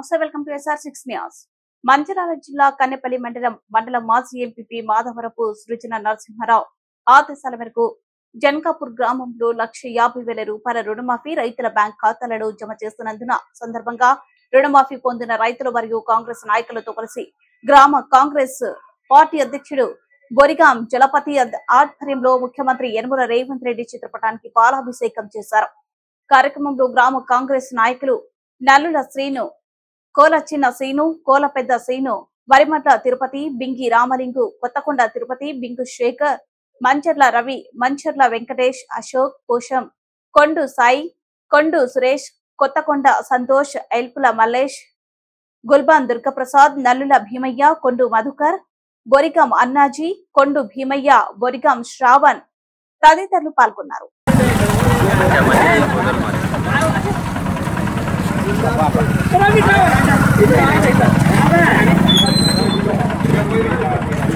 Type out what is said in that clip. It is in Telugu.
నమస్తే welcome to SR6 news. Mancherial జిల్లా కన్నెపల్లి మండల మాజీ ఎంపీపీ మాధవరపు సృజన నరసింహారావు ఆదేశాల మేరకు జనకాపూర్ గ్రామంలో 1,50,000 రూపాయల రుణమాఫీ రైతుల బ్యాంక్ ఖాతాలలో జమ చేస్తున్నందున సందర్భంగా రుణమాఫీ పొందిన రైతులు మరియు కాంగ్రెస్ నాయకులతో కలిసి గ్రామ కాంగ్రెస్ పార్టీ అధ్యక్షుడు బొరిగాం జలపతి ఆధ్వర్యంలో ముఖ్యమంత్రి యనమల రేవంత్ రెడ్డి చిత్రపటానికి పాలాభిషేకం చేశారు. కార్యక్రమంలో గ్రామ కాంగ్రెస్ నాయకులు నల్లుల శ్రీను, కోల చిన్న శ్రీను, కోల పెద్ద శ్రీను, వరిమట్ల తిరుపతి, బింగి రామలింగు, కొత్తకొండ తిరుపతి, బింగు శేఖర్, మంచర్ల రవి, మంచర్ల వెంకటేష్, అశోక్, పోషం, కొండు సాయి, కొండు సురేష్, కొత్తకొండ సంతోష్, ఎల్పుల మల్లేష్, గుల్బాన్ దుర్గప్రసాద్, నల్లుల భీమయ్య, కొండు మధుకర్, బొరిగం అన్నాజీ, కొండు భీమయ్య, బొరిగం శ్రావణ్ తదితరులు పాల్గొన్నారు.